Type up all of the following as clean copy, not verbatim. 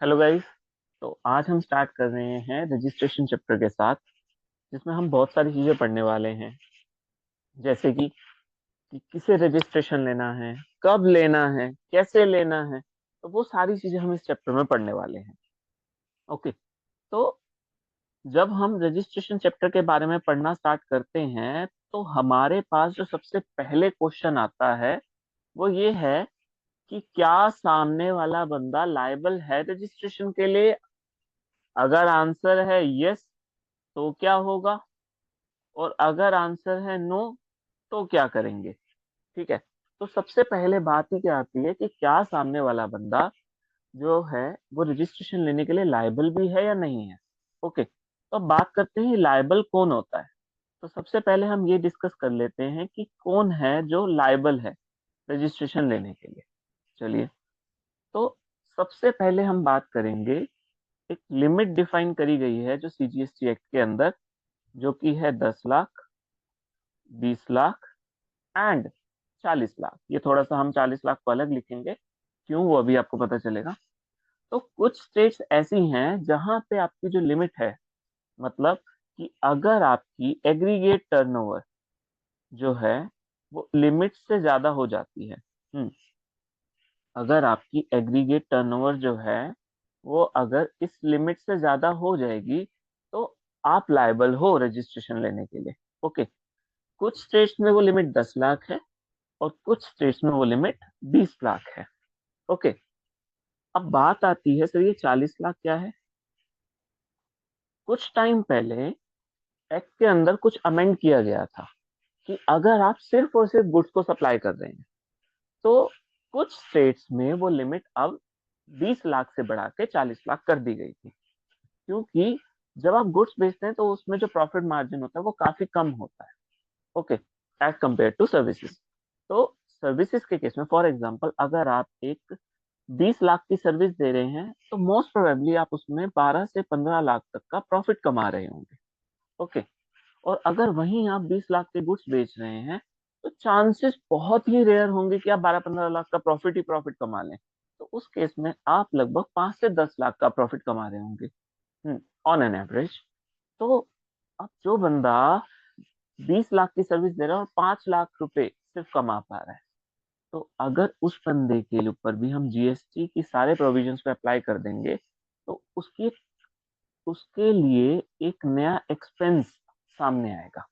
Hello guys. तो आज हम स्टार्ट कर रहे हैं रजिस्ट्रेशन चैप्टर के साथ, जिसमें हम बहुत सारी चीजें पढ़ने वाले हैं। जैसे कि किसे रजिस्ट्रेशन लेना है, कब लेना है, कैसे लेना है। तो वो सारी चीजें हम इस चैप्टर में पढ़ने वाले हैं। ओके। तो जब हम रजिस्ट्रेशन चैप्टर के बारे में पढ़ना स्टार्ट करते हैं तो हमारे पास जो सबसे पहले क्वेश्चन आता है वो ये है कि क्या सामने वाला बंदा लायबल है रजिस्ट्रेशन के लिए। अगर आंसर है यस तो क्या होगा, और अगर आंसर है नो तो क्या करेंगे। ठीक है। तो सबसे पहले बात ही क्या आती है कि क्या सामने वाला बंदा जो है वो रजिस्ट्रेशन लेने के लिए लायबल भी है या नहीं है। ओके। तो अब बात करते हैं लायबल कौन होता है। तो सबसे पहले हम ये डिस्कस कर लेते हैं कि कौन है जो लायबल है रजिस्ट्रेशन लेने के लिए। चलिए। तो सबसे पहले हम बात करेंगे, एक लिमिट डिफाइन करी गई है जो सीजीएसटी एक्ट के अंदर, जो कि है 10 लाख, 20 लाख एंड 40 लाख। ये थोड़ा सा हम 40 लाख को अलग लिखेंगे, क्यों वो अभी आपको पता चलेगा। तो कुछ स्टेट्स ऐसी हैं जहां पे आपकी जो लिमिट है, मतलब कि अगर आपकी एग्रीगेट टर्नओवर जो है वो लिमिट से ज्यादा हो जाती है। अगर आपकी एग्रीगेट टर्नओवर जो है वो अगर इस लिमिट से ज्यादा हो जाएगी तो आप लायबल हो रजिस्ट्रेशन लेने के लिए। ओके। कुछ स्टेट्स में वो लिमिट 10 लाख है और कुछ स्टेट्स में वो लिमिट 20 लाख है। ओके। अब बात आती है सर, ये 40 लाख क्या है। कुछ टाइम पहले एक्ट के अंदर कुछ अमेंड किया गया था कि अगर आप सिर्फ और सिर्फ गुड्स को सप्लाई कर रहे हैं तो कुछ स्टेट्स में वो लिमिट अब 20 लाख से बढ़ा के 40 लाख कर दी गई थी। क्योंकि जब आप गुड्स बेचते हैं तो उसमें जो प्रॉफिट मार्जिन होता है वो काफी कम होता है। Okay. As compared to services. तो सर्विसेज के केस में फॉर एग्जांपल अगर आप एक 20 लाख की सर्विस दे रहे हैं तो मोस्ट प्रोबेबली आप उसमें 12 से 15 लाख तक का प्रॉफिट कमा रहे होंगे। ओके। और अगर वहीं आप 20 लाख के गुड्स बेच रहे हैं तो चांसेस बहुत ही रेयर होंगे कि आप 12-15 लाख का प्रॉफिट ही प्रॉफिट कमा लें। तो उस केस में आप लगभग 5 से 10 लाख का प्रॉफिट कमा रहे होंगे ऑन एन एवरेज। तो अब जो बंदा 20 लाख की सर्विस दे रहा है और 5 लाख रुपए सिर्फ कमा पा रहा है, तो अगर उस बंदे के ऊपर भी हम जीएसटी की सारे प्रोविजंस पे अप्लाई कर देंगे तो उसकी उसके लिए एक नया एक्सपेंस सामने आएगा,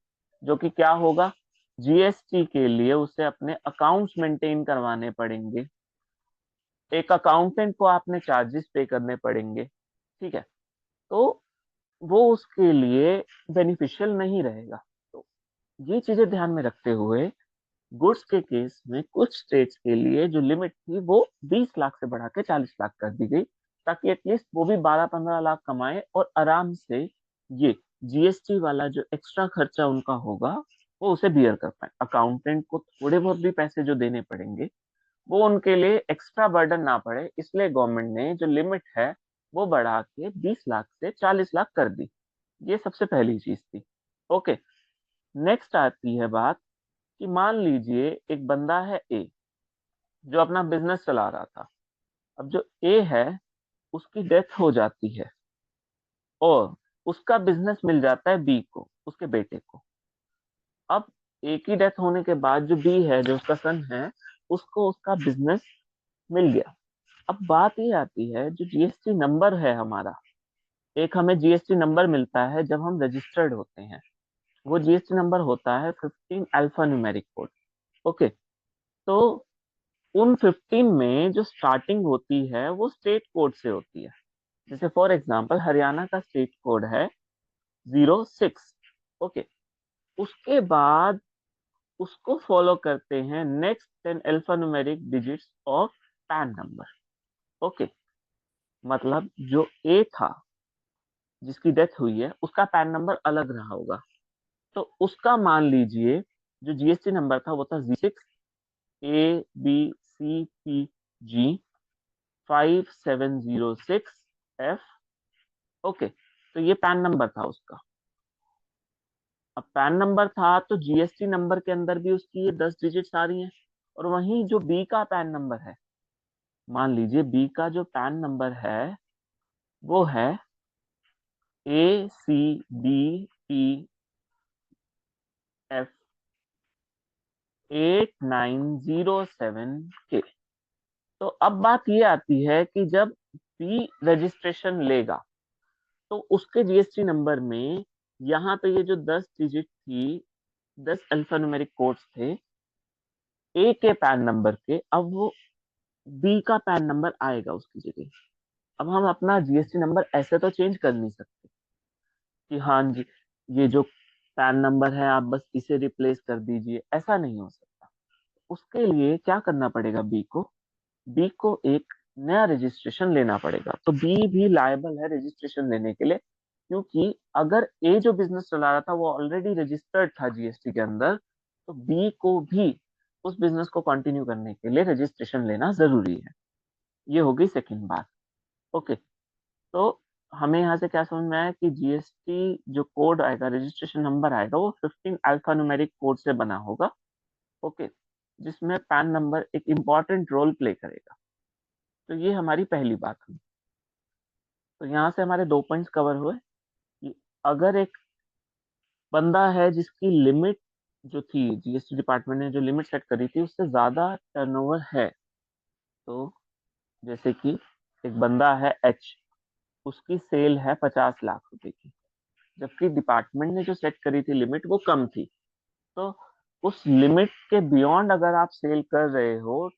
जो कि क्या होगा। जीएसटी के लिए उसे अपने अकाउंट्स मेंटेन करवाने पड़ेंगे, एक अकाउंटेंट को आपने चार्जेस पे करने पड़ेंगे। ठीक है। तो वो उसके लिए बेनिफिशियल नहीं रहेगा। तो ये चीजें ध्यान में रखते हुए गुड्स के केस में कुछ स्टेट्स के लिए जो लिमिट थी वो 20 लाख से बढ़ा के 40 लाख कर दी गई, ताकि एटलीस्ट वो भी 12-15 लाख कमाए और आराम से ये जीएसटी वाला जो एक्स्ट्रा खर्चा उनका होगा वो उसे बियर कर पाए। अकाउंटेंट को थोड़े बहुत भी पैसे जो देने पड़ेंगे वो उनके लिए एक्स्ट्रा बर्डन ना पड़े, इसलिए गवर्नमेंट ने जो लिमिट है वो बढ़ा के 20 लाख से 40 लाख कर दी। ये सबसे पहली चीज थी। ओके। नेक्स्ट आती है बात कि मान लीजिए एक बंदा है ए जो अपना बिजनेस चला रहा था। अब जो ए है उसकी डेथ हो जाती है और उसका बिजनेस मिल जाता है बी को, उसके बेटे को। अब ए की डेथ होने के बाद जो बी है, जो उसका सन है, उसको उसका बिजनेस मिल गया। अब बात ये आती है, जो जीएसटी नंबर है हमारा, एक हमें जीएसटी नंबर मिलता है जब हम रजिस्टर्ड होते हैं। वो जीएसटी नंबर होता है 15 अल्फा न्यूमेरिक कोड। ओके। तो उन 15 में जो स्टार्टिंग होती है वो स्टेट कोड से होती है। जैसे फॉर एग्जांपल हरियाणा का स्टेट कोड है 06। ओके। उसके बाद उसको फॉलो करते हैं next 10 alpha numeric digits of pan number. Okay. मतलब जो ए था जिसकी डेथ हुई है उसका पैन नंबर अलग रहा होगा, तो उसका मान लीजिए जो जीएसटी नंबर था वो था G6 ABCPG 5706F। ओके। तो ये पैन नंबर था उसका। अब पैन नंबर था तो जीएसटी नंबर के अंदर भी उसकी ये 10 डिजिट्स आ रही हैं। और वहीं जो बी का पैन नंबर है, मान लीजिए बी का जो पैन नंबर है वो है ACDEF 8907 के। तो अब बात ये आती है कि जब बी रजिस्ट्रेशन लेगा तो उसके जीएसटी नंबर में यहाँ पे ये जो 10 डिजिट थी, 10 अल्फान्यूमेरिक कोड्स थे ए के पैन नंबर के, अब वो बी का पैन नंबर आएगा उसकी जगह। अब हम अपना जीएसटी नंबर ऐसे तो चेंज कर नहीं सकते कि हाँ जी ये जो पैन नंबर है आप बस इसे रिप्लेस कर दीजिए, ऐसा नहीं हो सकता। उसके लिए क्या करना पड़ेगा, बी को एक नया रजिस्ट्रेशन लेना पड़ेगा। तो बी भी लायबल है रजिस्ट्रेशन लेने के लिए, क्योंकि अगर ए जो बिजनेस चला रहा था वो ऑलरेडी रजिस्टर्ड था जीएसटी के अंदर, तो बी को भी उस बिजनेस को कंटिन्यू करने के लिए रजिस्ट्रेशन लेना जरूरी है। ये हो गई सेकेंड बात। ओके, तो हमें यहाँ से क्या समझ में आया कि जीएसटी जो कोड आएगा, रजिस्ट्रेशन नंबर आएगा, वो 15 अल्फान्यूमेरिक कोड से बना होगा। ओके, जिसमें पैन नंबर एक इंपॉर्टेंट रोल प्ले करेगा। तो ये हमारी पहली बात हुई। तो यहाँ से हमारे दो पॉइंट्स कवर हुए कि अगर एक बंदा है जिसकी लिमिट जो थी, जीएसटी डिपार्टमेंट ने जो लिमिट सेट करी थी उससे ज्यादा टर्नओवर है, तो जैसे कि एक बंदा है एच, उसकी सेल है 50 लाख रुपए की, जबकि डिपार्टमेंट ने जो सेट करी थी लिमिट वो कम थी। तो उस लिमिट के बियॉन्ड अगर आप सेल कर रहे हो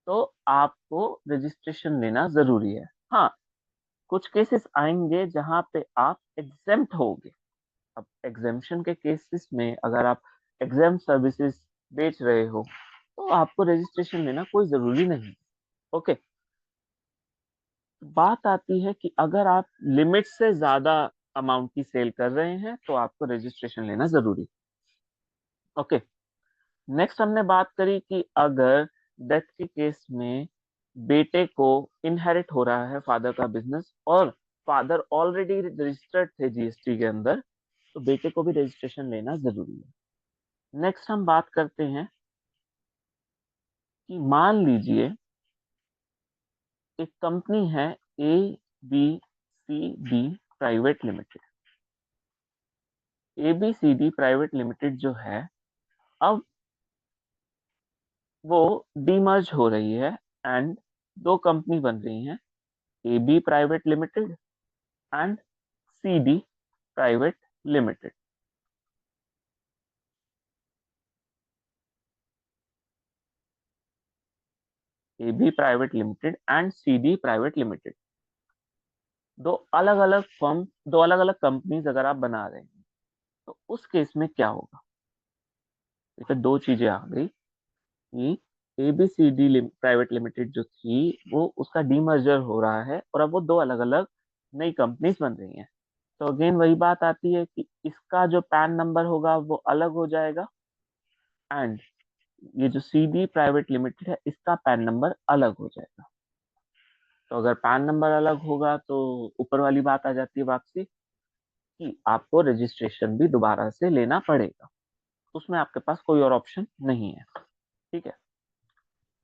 तो आपको रजिस्ट्रेशन लेना जरूरी है। हाँ, कुछ केसेस आएंगे जहां पे आप एग्जेम्प्ट होगे। अब एग्जेम्पशन के केसेस में अगर आप एग्जाम सर्विसेज बेच रहे हो तो आपको रजिस्ट्रेशन लेना कोई जरूरी नहीं। ओके, बात आती है कि अगर आप लिमिट से ज्यादा अमाउंट की सेल कर रहे हैं तो आपको रजिस्ट्रेशन लेना जरूरी। ओके, नेक्स्ट हमने बात करी कि अगर डेथ के केस में बेटे को इनहेरिट हो रहा है फादर का बिजनेस और फादर ऑलरेडी रजिस्टर्ड थे जीएसटी के अंदर, तो बेटे को भी रजिस्ट्रेशन लेना जरूरी है। नेक्स्ट हम बात करते हैं कि मान लीजिए एक कंपनी है A B C D private limited. A B C D private limited जो है, अब वो डीमर्ज हो रही है एंड दो कंपनी बन रही हैं, A B private limited and C D private limited. A B private limited and C D private limited, दो अलग अलग फर्म, दो अलग अलग कंपनीज अगर आप बना रहे हैं तो उस केस में क्या होगा। देखिए दो चीजें आ गई कि एबीसीडी प्राइवेट लिमिटेड जो थी वो उसका डीमर्जर हो रहा है और अब वो दो अलग अलग नई कंपनीज बन रही हैं। तो अगेन वही बात आती है कि इसका जो पैन नंबर होगा वो अलग हो जाएगा एंड ये जो सीडी प्राइवेट लिमिटेड है इसका पैन नंबर अलग हो जाएगा। तो अगर पैन नंबर अलग होगा तो ऊपर वाली बात आ जाती है वापसी कि आपको रजिस्ट्रेशन भी दोबारा से लेना पड़ेगा, उसमें आपके पास कोई और ऑप्शन नहीं है। ठीक है,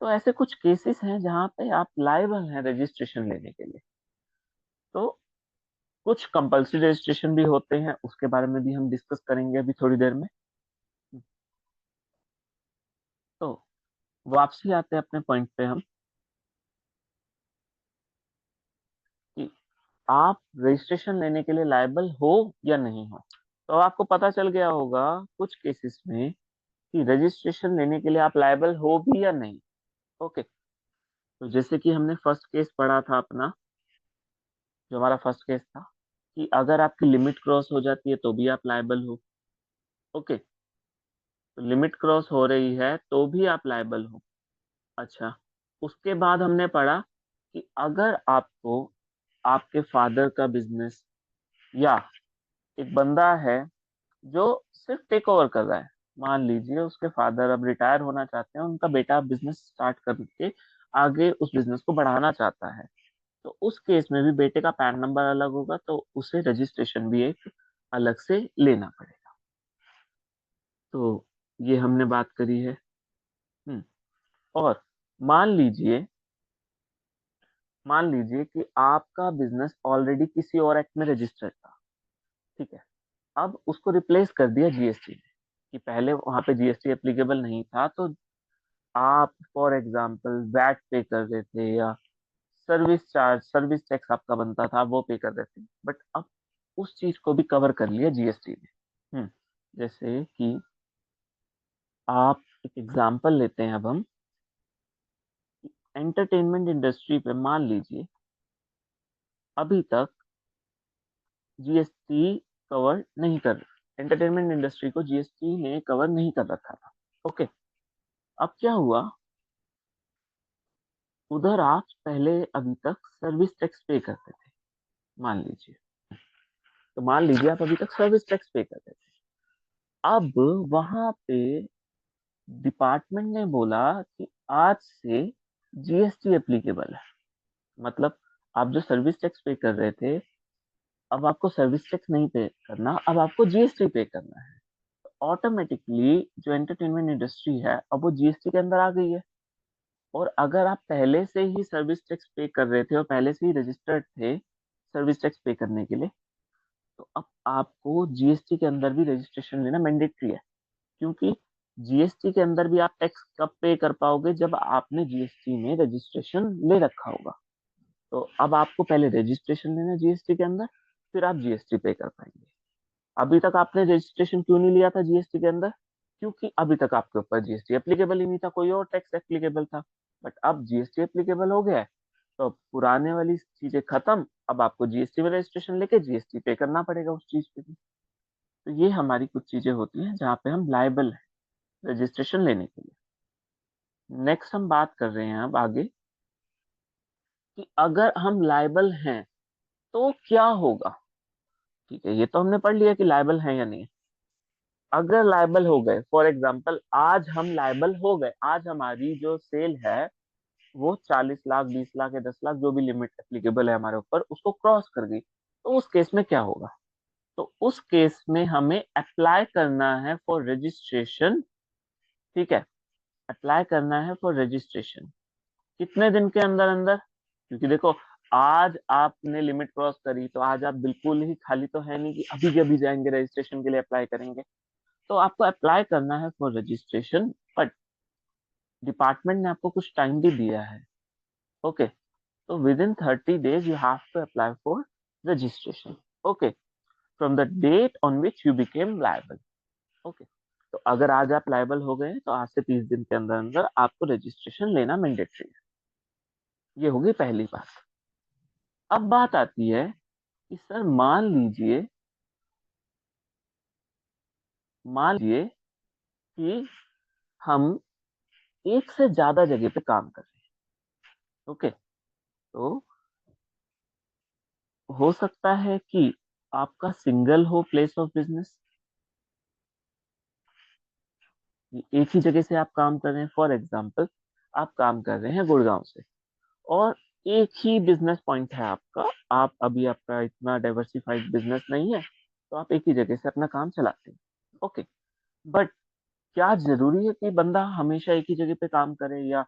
तो ऐसे कुछ केसेस हैं जहां पे आप लायबल हैं रजिस्ट्रेशन लेने के लिए। तो कुछ कंपल्सरी रजिस्ट्रेशन भी होते हैं, उसके बारे में भी हम डिस्कस करेंगे अभी थोड़ी देर में। तो वापसी आते हैं अपने पॉइंट पे हम कि आप रजिस्ट्रेशन लेने के लिए लायबल हो या नहीं हो। तो आपको पता चल गया होगा कुछ केसेस में कि रजिस्ट्रेशन लेने के लिए आप लायबल हो भी या नहीं। ओके, तो जैसे कि हमने फर्स्ट केस पढ़ा था अपना, जो हमारा फर्स्ट केस था कि अगर आपकी लिमिट क्रॉस हो जाती है तो भी आप लायबल हो। ओके, तो लिमिट क्रॉस हो रही है तो भी आप लायबल हो। अच्छा, उसके बाद हमने पढ़ा कि अगर आपको आपके फादर का बिजनेस या एक बंदा है जो सिर्फ टेक ओवर कर रहा है, मान लीजिए उसके फादर अब रिटायर होना चाहते हैं, उनका बेटा बिजनेस स्टार्ट करके आगे उस बिजनेस को बढ़ाना चाहता है, तो उस केस में भी बेटे का पैन नंबर अलग होगा तो उसे रजिस्ट्रेशन भी एक अलग से लेना पड़ेगा। तो ये हमने बात करी है। और मान लीजिए मान लीजिए कि आपका बिजनेस ऑलरेडी किसी और एक्ट में रजिस्टर्ड था, ठीक है। अब उसको रिप्लेस कर दिया जीएसटी ने, कि पहले वहां पे जीएसटी एप्लीकेबल नहीं था, तो आप फॉर एग्जांपल वैट पे कर रहे थे या सर्विस टैक्स आपका बनता था वो पे कर रहे थे, बट अब उस चीज को भी कवर कर लिया जीएसटी ने। जैसे कि आप एक एग्जांपल लेते हैं, अब हम एंटरटेनमेंट इंडस्ट्री पे मान लीजिए अभी तक जीएसटी कवर नहीं कर, एंटरटेनमेंट इंडस्ट्री को जीएसटी ने कवर नहीं कर रखा था। ओके, अब क्या हुआ, उधर आप पहले अभी तक सर्विस टैक्स पे करते थे, मान लीजिए, तो मान लीजिए आप अभी तक सर्विस टैक्स पे करते थे। अब वहां पे डिपार्टमेंट ने बोला कि आज से जीएसटी एप्लीकेबल है, मतलब आप जो सर्विस टैक्स पे कर रहे थे, अब आपको सर्विस टैक्स नहीं पे करना, अब आपको जीएसटी पे करना है। ऑटोमेटिकली जो एंटरटेनमेंट इंडस्ट्री है अब वो जीएसटी के अंदर आ गई है। और अगर आप पहले से ही सर्विस टैक्स पे कर रहे थे और पहले से ही रजिस्टर्ड थे सर्विस टैक्स पे करने के लिए, तो अब आपको जीएसटी के अंदर भी रजिस्ट्रेशन लेना मैंडेटरी है, क्योंकि जीएसटी के अंदर भी आप टैक्स कब पे कर पाओगे, जब आपने जीएसटी में रजिस्ट्रेशन ले रखा होगा। तो अब आपको पहले रजिस्ट्रेशन लेना जीएसटी के अंदर, फिर आप जीएसटी पे कर पाएंगे। अभी तक आपने रजिस्ट्रेशन क्यों नहीं लिया था जीएसटी के अंदर, क्योंकि अभी तक आपके ऊपर जीएसटी एप्लीकेबल ही नहीं था, कोई और टैक्स एप्लीकेबल था। बट अब जीएसटी एप्लीकेबल हो गया है, तो अब पुराने वाली चीजें खत्म, अब आपको जीएसटी में रजिस्ट्रेशन लेके जीएसटी पे करना पड़ेगा उस चीज पे भी। तो ये हमारी कुछ चीजें होती हैं जहाँ पे हम लायबल हैं रजिस्ट्रेशन लेने के लिए। नेक्स्ट हम बात कर रहे हैं अब आगे, कि अगर हम लायबल हैं तो क्या होगा। ठीक है, ये तो हमने पढ़ लिया कि लायबल है या नहीं। अगर लायबल हो गए, फॉर एग्जाम्पल आज हम लायबल हो गए, आज हमारी जो सेल है वो 40 लाख, 20 लाख या 10 लाख, जो भी लिमिट एप्लीकेबल है हमारे ऊपर, उसको क्रॉस कर गई, तो उस केस में क्या होगा। तो उस केस में हमें अप्लाई करना है फॉर रजिस्ट्रेशन। ठीक है, अप्लाई करना है फॉर रजिस्ट्रेशन कितने दिन के अंदर अंदर, क्योंकि देखो आज आपने लिमिट क्रॉस करी तो आज आप बिल्कुल ही खाली तो है नहीं कि अभी के अभी जाएंगे रजिस्ट्रेशन के लिए अप्लाई करेंगे। तो आपको अप्लाई करना है फॉर रजिस्ट्रेशन, बट डिपार्टमेंट ने आपको कुछ टाइम भी दिया है। ओके, तो within 30 days you have to apply for registration. Okay, from the date on which you became liable. Okay, तो अगर आज आप लायबल हो गए तो आज से 30 दिन के अंदर अंदर आपको रजिस्ट्रेशन लेना मैंडेटरी है। ये होगी पहली बात। अब बात आती है कि सर मान लीजिए कि हम एक से ज्यादा जगह पे काम कर रहे हैं। ओके, तो हो सकता है कि आपका सिंगल हो प्लेस ऑफ बिजनेस, एक ही जगह से आप काम कर रहे हैं। फॉर एग्जाम्पल आप काम कर रहे हैं गुड़गांव से, और एक ही बिजनेस पॉइंट है आपका, आप अभी आपका इतना डाइवर्सिफाइड बिजनेस नहीं है, तो आप एक ही जगह से अपना काम चलाते हैं। ओके, बट क्या जरूरी है कि बंदा हमेशा एक ही जगह पे काम करे, या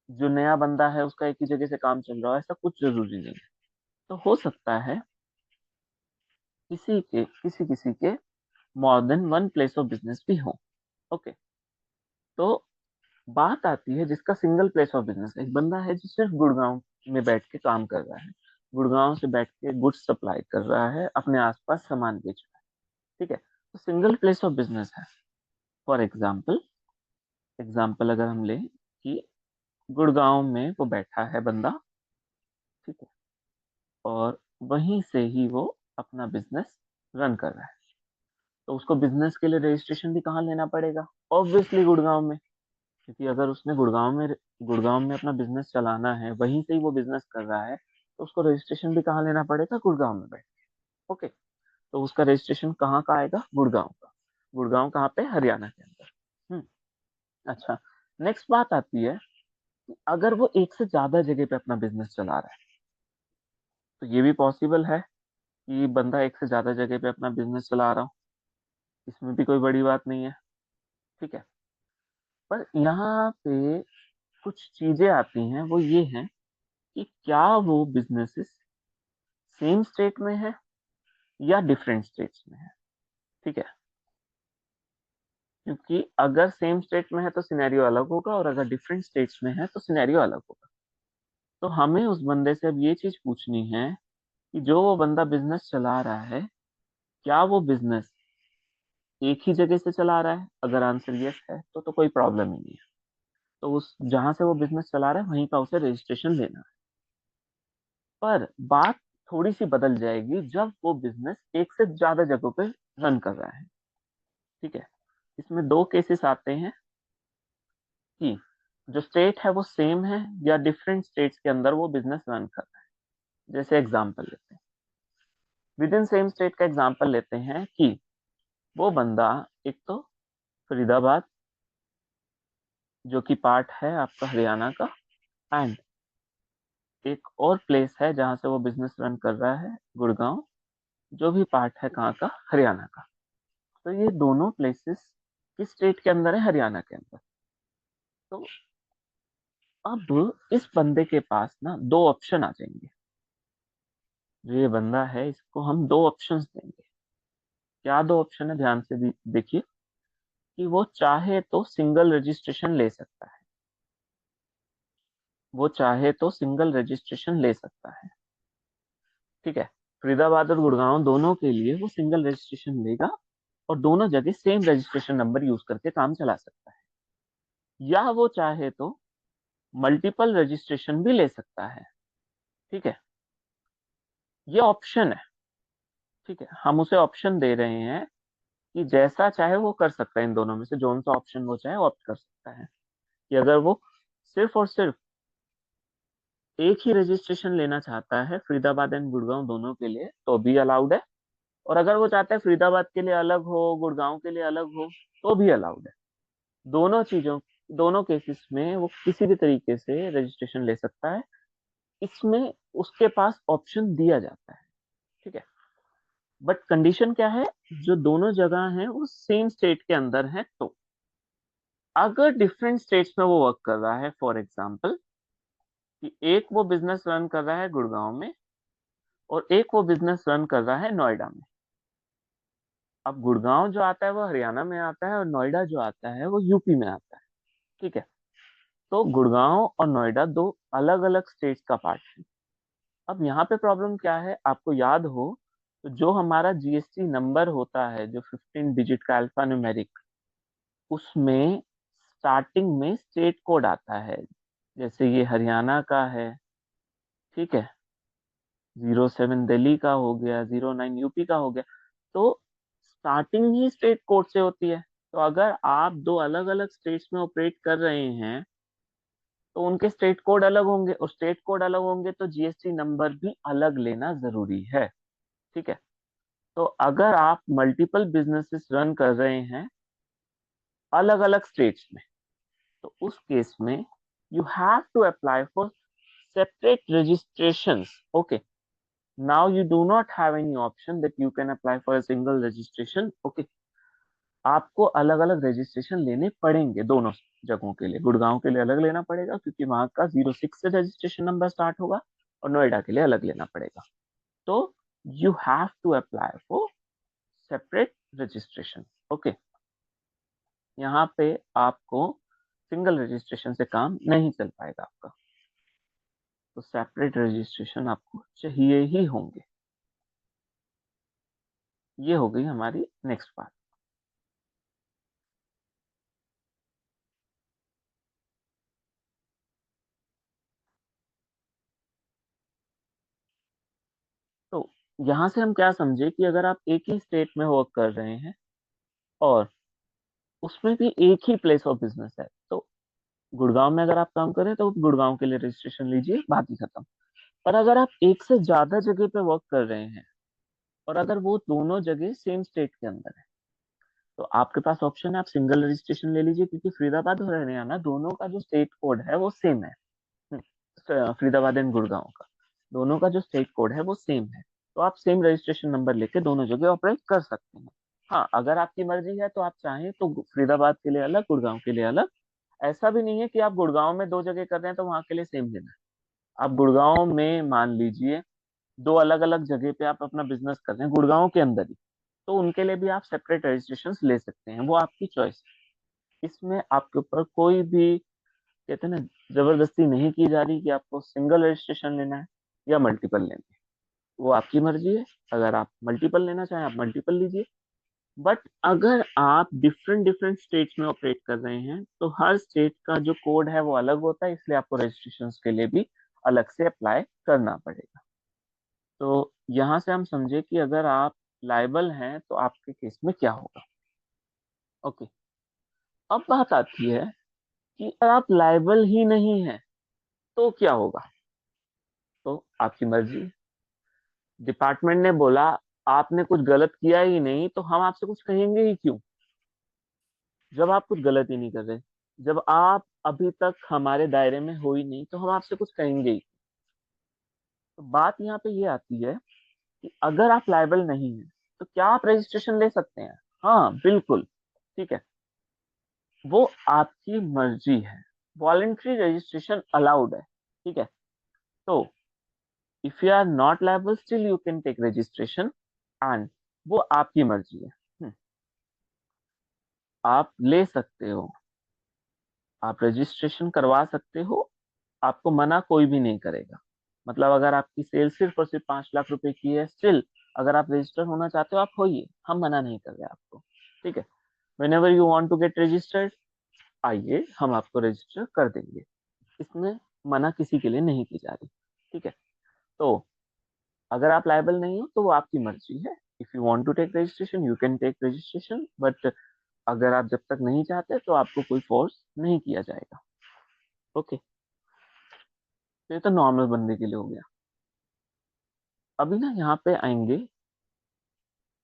जो नया बंदा है उसका एक ही जगह से काम चल रहा है, ऐसा कुछ जरूरी नहीं है। तो हो सकता है किसी किसी के more than one place of business भी हो। ओके, तो बात आती है जिसका सिंगल प्लेस ऑफ बिजनेस है, एक बंदा है जो सिर्फ गुड़गांव में बैठ के काम कर रहा है, गुड़गांव से बैठ के गुड्स सप्लाई कर रहा है, अपने आसपास सामान बेच रहा है। ठीक है, तो सिंगल प्लेस ऑफ बिजनेस है। फॉर एग्जाम्पल अगर हम लें कि गुड़गांव में वो बैठा है बंदा, ठीक है, और वहीं से ही वो अपना बिजनेस रन कर रहा है, तो उसको बिजनेस के लिए रजिस्ट्रेशन भी कहाँ लेना पड़ेगा, ऑब्वियसली गुड़गांव में। क्योंकि अगर उसने गुड़गांव में अपना बिजनेस चलाना है, वहीं से ही वो बिजनेस कर रहा है, तो उसको रजिस्ट्रेशन भी कहाँ लेना पड़ेगा, गुड़गांव में बैठ। ओके, तो उसका रजिस्ट्रेशन कहाँ का आएगा, गुड़गांव का। गुड़गांव कहाँ पे, हरियाणा के अंदर। अच्छा, नेक्स्ट बात आती है कि अगर वो एक से ज्यादा जगह पे अपना बिजनेस चला रहा है, तो ये भी पॉसिबल है कि बंदा एक से ज्यादा जगह पे अपना बिजनेस चला रहा हो, इसमें भी कोई बड़ी बात नहीं है। ठीक है, पर यहाँ पे कुछ चीजें आती हैं, वो ये हैं कि क्या वो बिजनेसेस सेम स्टेट में है या डिफरेंट स्टेट्स में है। ठीक है, क्योंकि अगर सेम स्टेट में है तो सिनेरियो अलग होगा, और अगर डिफरेंट स्टेट्स में है तो सिनेरियो अलग होगा। तो हमें उस बंदे से अब ये चीज पूछनी है कि जो वो बंदा बिजनेस चला रहा है, क्या वो बिजनेस एक ही जगह से चला रहा है। अगर आंसर यस है तो कोई प्रॉब्लम ही नहीं है। तो उस जहां से वो बिजनेस चला रहा है वहीं का उसे रजिस्ट्रेशन लेना है। पर बात थोड़ी सी बदल जाएगी जब वो बिजनेस एक से ज्यादा जगहों पे रन कर रहा है। ठीक है, इसमें दो केसेस आते हैं कि जो स्टेट है वो सेम है या डिफरेंट स्टेट्स के अंदर वो बिजनेस रन कर रहा है। जैसे एग्जांपल लेते हैं, विद इन सेम स्टेट का एग्जांपल लेते हैं कि वो बंदा एक तो फरीदाबाद, जो कि पार्ट है आपका हरियाणा का, एंड एक और प्लेस है जहां से वो बिजनेस रन कर रहा है, गुड़गांव, जो भी पार्ट है कहाँ का, हरियाणा का। तो ये दोनों प्लेसेस किस स्टेट के अंदर है, हरियाणा के अंदर। तो अब इस बंदे के पास ना दो ऑप्शन आ जाएंगे। जो ये बंदा है इसको हम दो ऑप्शंस देंगे। क्या दो ऑप्शन है, ध्यान से देखिए कि वो चाहे तो सिंगल रजिस्ट्रेशन ले सकता है। वो चाहे तो सिंगल रजिस्ट्रेशन ले सकता है। ठीक है, फरीदाबाद और गुड़गांव दोनों के लिए वो सिंगल रजिस्ट्रेशन लेगा, और दोनों जगह सेम रजिस्ट्रेशन नंबर यूज करके काम चला सकता है। या वो चाहे तो मल्टीपल रजिस्ट्रेशन भी ले सकता है। ठीक है, ये ऑप्शन है। ठीक है, हम उसे ऑप्शन दे रहे हैं कि जैसा चाहे वो कर सकता है, इन दोनों में से जो सा ऑप्शन वो चाहे ऑप्ट कर सकता है। कि अगर वो सिर्फ और सिर्फ एक ही रजिस्ट्रेशन लेना चाहता है फरीदाबाद एंड गुड़गांव दोनों के लिए तो भी अलाउड है, और अगर वो चाहता है फरीदाबाद के लिए अलग हो, गुड़गांव के लिए अलग हो, तो भी अलाउड है। दोनों चीजों, दोनों केसेस में वो किसी भी तरीके से रजिस्ट्रेशन ले सकता है। इसमें उसके पास ऑप्शन दिया जाता है। ठीक है, बट कंडीशन क्या है, जो दोनों जगह हैं वो सेम स्टेट के अंदर है। तो अगर डिफरेंट स्टेट्स में वो वर्क कर रहा है, फॉर एग्जाम्पल कि एक वो बिजनेस रन कर रहा है गुड़गांव में और एक वो बिजनेस रन कर रहा है नोएडा में। अब गुड़गांव जो आता है वो हरियाणा में आता है, और नोएडा जो आता है वो यूपी में आता है। ठीक है, तो गुड़गांव और नोएडा दो अलग अलग स्टेट्स का पार्ट है। अब यहाँ पे प्रॉब्लम क्या है, आपको याद हो तो जो हमारा जीएसटी नंबर होता है, जो 15 डिजिट का अल्फा न्यूमेरिक, उसमें स्टार्टिंग में स्टेट कोड आता है। जैसे ये हरियाणा का है, ठीक है, 07 दिल्ली का हो गया, 09 यूपी का हो गया। तो स्टार्टिंग ही स्टेट कोड से होती है। तो अगर आप दो अलग अलग स्टेट्स में ऑपरेट कर रहे हैं तो उनके स्टेट कोड अलग होंगे, और स्टेट कोड अलग होंगे तो जीएसटी नंबर भी अलग लेना जरूरी है। ठीक है, तो अगर आप मल्टीपल बिजनेसेस रन कर रहे हैं अलग अलग स्टेट्स में, तो उस केस में you have to apply for separate registrations. Okay, now you do not have any option that you can apply for a single registration. Okay, आपको अलग अलग रजिस्ट्रेशन लेने पड़ेंगे दोनों जगहों के लिए। गुड़गांव के लिए अलग लेना पड़ेगा क्योंकि वहां का 06 से रजिस्ट्रेशन नंबर स्टार्ट होगा, और नोएडा के लिए अलग लेना पड़ेगा। तो you have to apply for separate registration. Okay, यहाँ पे आपको सिंगल रजिस्ट्रेशन से काम नहीं चल पाएगा आपका। तो सेपरेट रजिस्ट्रेशन आपको चाहिए ही होंगे। ये हो गई हमारी नेक्स्ट बात। तो यहाँ से हम क्या समझे कि अगर आप एक ही स्टेट में वर्क कर रहे हैं और उसमें भी एक ही प्लेस ऑफ बिजनेस है, तो गुड़गांव में अगर आप काम करें तो गुड़गांव के लिए रजिस्ट्रेशन लीजिए, बात ही खत्म। पर अगर आप एक से ज्यादा जगह पे वर्क कर रहे हैं और अगर वो दोनों जगह सेम स्टेट के अंदर है, तो आपके पास ऑप्शन है, आप सिंगल रजिस्ट्रेशन ले लीजिए, क्योंकि फरीदाबाद और हरियाणा दोनों का जो स्टेट कोड है वो सेम है। फरीदाबाद एंड गुड़गांव का दोनों का जो स्टेट कोड है वो सेम है। तो आप सेम रजिस्ट्रेशन नंबर लेके दोनों जगह ऑपरेट कर सकते हैं। हाँ, अगर आपकी मर्जी है तो आप चाहें तो फरीदाबाद के लिए अलग, गुड़गांव के लिए अलग। ऐसा भी नहीं है कि आप गुड़गांव में दो जगह कर रहे हैं तो वहां के लिए सेम लेना है। आप गुड़गांव में मान लीजिए दो अलग अलग जगह पे आप अपना बिजनेस कर रहे हैं गुड़गांव के अंदर ही, तो उनके लिए भी आप सेपरेट रजिस्ट्रेशन ले सकते हैं, वो आपकी चॉइस है। इसमें आपके ऊपर कोई भी, कहते हैं ना, जबरदस्ती नहीं की जा रही कि आपको सिंगल रजिस्ट्रेशन लेना है या मल्टीपल लेना है। वो आपकी मर्जी है। अगर आप मल्टीपल लेना चाहें आप मल्टीपल लीजिए। बट अगर आप डिफरेंट डिफरेंट स्टेट्स में ऑपरेट कर रहे हैं तो हर स्टेट का जो कोड है वो अलग होता है, इसलिए आपको रजिस्ट्रेशन के लिए भी अलग से अप्लाई करना पड़ेगा। तो यहाँ से हम समझे कि अगर आप लायबल हैं तो आपके केस में क्या होगा। ओके, अब बात आती है कि अगर आप लायबल ही नहीं है तो क्या होगा। तो आपकी मर्जी। डिपार्टमेंट ने बोला आपने कुछ गलत किया ही नहीं तो हम आपसे कुछ कहेंगे ही क्यों, जब आप कुछ गलत ही नहीं कर रहे, जब आप अभी तक हमारे दायरे में हो ही नहीं तो हम आपसे कुछ कहेंगे ही। तो बात यहाँ पे ये आती है कि अगर आप लायबल नहीं है तो क्या आप रजिस्ट्रेशन ले सकते हैं। हाँ बिल्कुल, ठीक है, वो आपकी मर्जी है। वॉलेंट्री रजिस्ट्रेशन अलाउड है, ठीक है। तो if you are not liable still you can take registration, and वो आपकी मर्जी है। आप ले सकते हो, आप रजिस्ट्रेशन करवा सकते हो, आपको मना कोई भी नहीं करेगा। मतलब अगर आपकी सेल सिर्फ और सिर्फ 5 लाख रुपए की है, स्टिल अगर आप रजिस्टर होना चाहते हो आप होइए, हम मना नहीं कर रहे आपको, ठीक है। Whenever you want to get registered, आइए हम आपको रजिस्टर कर देंगे। इसमें मना किसी के लिए नहीं की जा रही, ठीक है। तो अगर आप लायबल नहीं हो तो वो आपकी मर्जी है। If you want to take registration you can take registration, but अगर आप जब तक नहीं चाहते तो आपको कोई फोर्स नहीं किया जाएगा। ओके, तो ये तो नॉर्मल बंदे के लिए हो गया। अभी ना यहाँ पे आएंगे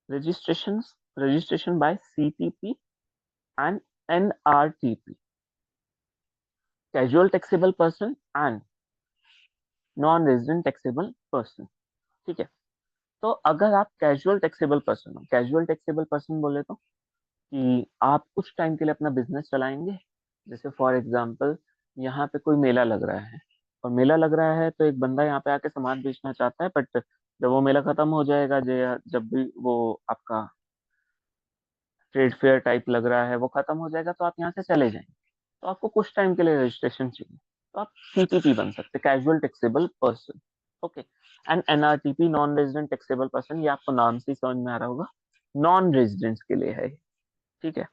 registration, registration by CTP and NRTP, casual taxable person and non resident taxable person, ठीक है। तो अगर आप कैजुअल टैक्सेबल पर्सन हो, कैजुअल टैक्सेबल पर्सन बोले तो कि आप कुछ टाइम के लिए अपना बिजनेस चलाएंगे। जैसे फॉर एग्जांपल यहाँ पे कोई मेला लग रहा है, और मेला लग रहा है तो एक बंदा यहाँ पे आके सामान बेचना चाहता है, बट जब वो मेला खत्म हो जाएगा, जब भी वो आपका ट्रेड फेयर टाइप लग रहा है वो खत्म हो जाएगा तो आप यहाँ से चले जाएंगे, तो आपको कुछ टाइम के लिए रजिस्ट्रेशन चाहिए, तो आप सीटीपी बन सकते, casual taxable person. Okay, and NRTP, non resident taxable person, ये आपको नाम से ही समझ में आ रहा होगा, नॉन रेजिडेंट्स के लिए है, ठीक है।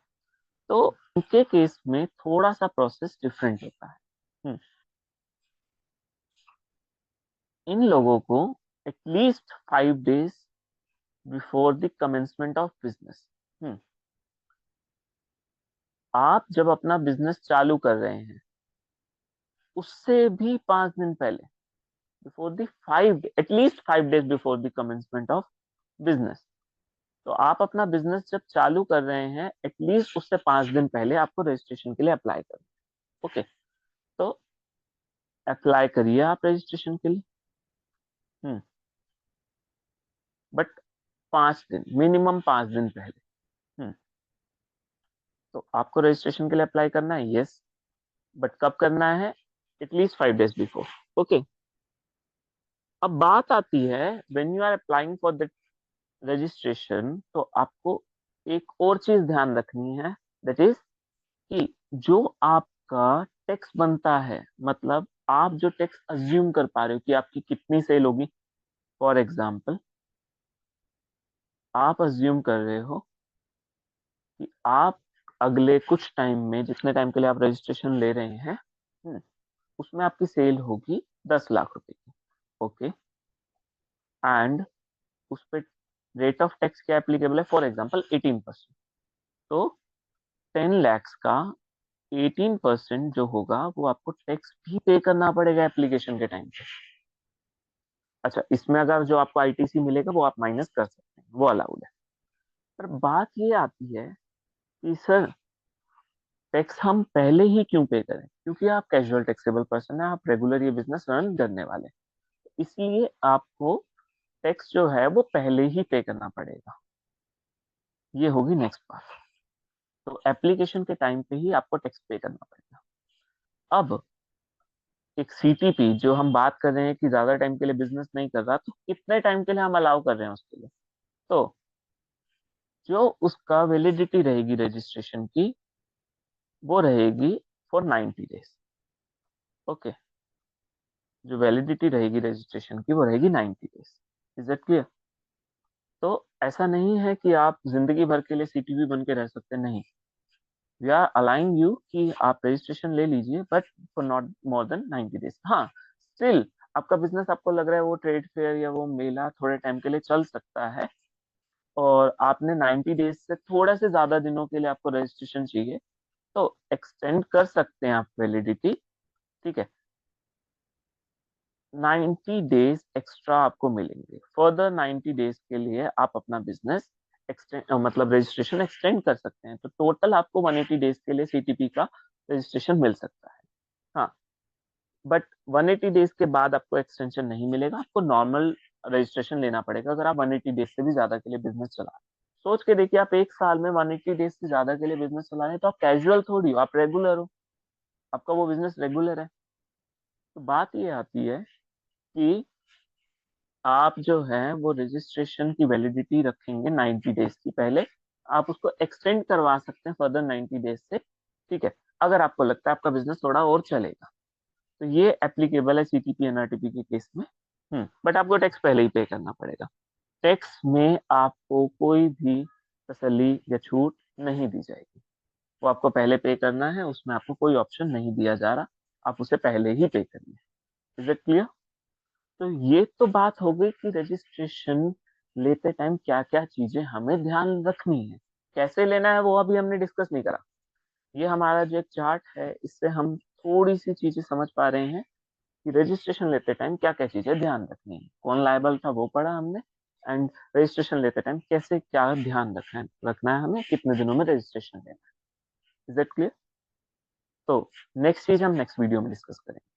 तो उनके केस में थोड़ा सा प्रोसेस डिफरेंट होता है। इन लोगों को at least 5 days before the commencement of business, आप जब अपना बिजनेस चालू कर रहे हैं उससे भी 5 दिन पहले, before the 5, at least 5 days before the commencement of business, तो आप अपना बिजनेस जब चालू कर रहे हैं एटलीस्ट उससे 5 दिन पहले आपको रजिस्ट्रेशन के लिए अप्लाई करना। ओके, तो अप्लाई करिए आप रजिस्ट्रेशन के लिए। बट 5 दिन, मिनिमम 5 दिन पहले। हम्म, तो आपको रजिस्ट्रेशन के लिए अप्लाई करना है, यस, बट कब करना है, एटलीस्ट 5 days बिफोर। ओके, अब बात आती है when you are applying for the registration, तो आपको एक और चीज ध्यान रखनी है, दैट इज कि जो आपका टैक्स बनता है, मतलब आप जो टैक्स अज्यूम कर पा रहे हो कि आपकी कितनी सेल होगी। फॉर एग्जाम्पल, आप अज्यूम कर रहे हो कि आप अगले कुछ टाइम में, जितने टाइम के लिए आप रजिस्ट्रेशन ले रहे हैं, उसमें आपकी सेल होगी 10 लाख रुपए की। ओके, एंड उस पर रेट ऑफ टैक्स क्या एप्लीकेबल है, फॉर एग्जाम्पल 18%। तो 10 lakhs का 18% जो होगा वो आपको टैक्स भी पे करना पड़ेगा एप्लीकेशन के टाइम पे। अच्छा, इसमें अगर जो आपको आईटीसी मिलेगा वो आप माइनस कर सकते हैं, वो अलाउड है। पर बात ये आती है कि सर टैक्स हम पहले ही क्यों पे करें, क्योंकि आप कैजुअल टैक्सेबल पर्सन है, आप रेगुलर ये बिजनेस रन करने वाले हैं, इसलिए आपको टैक्स जो है वो पहले ही पे करना पड़ेगा। ये होगी नेक्स्ट बात। तो एप्लीकेशन के टाइम पे ही आपको टैक्स पे करना पड़ेगा। अब एक सीटीपी जो हम बात कर रहे हैं कि ज्यादा टाइम के लिए बिजनेस नहीं कर रहा, तो कितने टाइम के लिए हम अलाउ कर रहे हैं उसके लिए। तो जो उसका वैलिडिटी रहेगी रजिस्ट्रेशन की, वो रहेगी फॉर 90 डेज। ओके, जो वैलिडिटी रहेगी रजिस्ट्रेशन की वो रहेगी 90 डेज। Is that clear? तो ऐसा नहीं है कि आप जिंदगी भर के लिए सीटीपी बन के रह सकते, नहीं। वी आर अलाइंग यू कि आप रजिस्ट्रेशन ले लीजिए, but for not more than 90 days. हाँ, स्टिल आपका बिजनेस, आपको लग रहा है वो ट्रेड फेयर या वो मेला थोड़े टाइम के लिए चल सकता है, और आपने 90 डेज से थोड़ा से ज्यादा दिनों के लिए आपको रजिस्ट्रेशन चाहिए, तो एक्सटेंड कर सकते हैं आप वैलिडिटी। ठीक है, 90 डेज एक्स्ट्रा आपको मिलेंगे। फर्दर 90 डेज के लिए आप अपना बिजनेस एक्सटेंड, मतलब रजिस्ट्रेशन एक्सटेंड कर सकते हैं। तो टोटल आपको 180 डेज के लिए सीटीपी का रजिस्ट्रेशन मिल सकता है। हाँ, बट 180 डेज के बाद आपको एक्सटेंशन नहीं मिलेगा, आपको नॉर्मल रजिस्ट्रेशन लेना पड़ेगा अगर आप 180 डेज से भी ज्यादा के लिए बिजनेस चला रहे हैं। सोच के देखिए, आप एक साल में 180 डेज से ज्यादा के लिए बिजनेस चला रहे हैं, तो आप कैजुअल थोड़ी हो, आप रेगुलर हो, आपका वो बिजनेस रेगुलर है। तो बात ये आती है कि आप जो है वो रजिस्ट्रेशन की वैलिडिटी रखेंगे 90 डेज की, पहले आप उसको एक्सटेंड करवा सकते हैं फर्दर 90 डेज से। ठीक है, अगर आपको लगता है आपका बिजनेस थोड़ा और चलेगा, तो ये एप्लीकेबल है सीटीपी एनआरटीपी के केस में। बट आपको टैक्स पहले ही पे करना पड़ेगा। टैक्स में आपको कोई भी तसल्ली या छूट नहीं दी जाएगी, वो आपको पहले पे करना है, उसमें आपको कोई ऑप्शन नहीं दिया जा रहा, आप उसे पहले ही पे करिए। Is it clear? तो ये तो बात हो गई कि रजिस्ट्रेशन लेते टाइम क्या क्या चीजें हमें ध्यान रखनी है, कैसे लेना है वो अभी हमने डिस्कस नहीं करा। ये हमारा जो एक चार्ट है, इससे हम थोड़ी सी चीजें समझ पा रहे हैं कि रजिस्ट्रेशन लेते टाइम क्या क्या चीजें ध्यान रखनी है। कौन लायबल था वो पढ़ा हमने, एंड रजिस्ट्रेशन लेते टाइम कैसे क्या ध्यान रखना है हमें, कितने दिनों में रजिस्ट्रेशन लेना है। Is that clear? तो नेक्स्ट चीज हम नेक्स्ट वीडियो में डिस्कस करेंगे।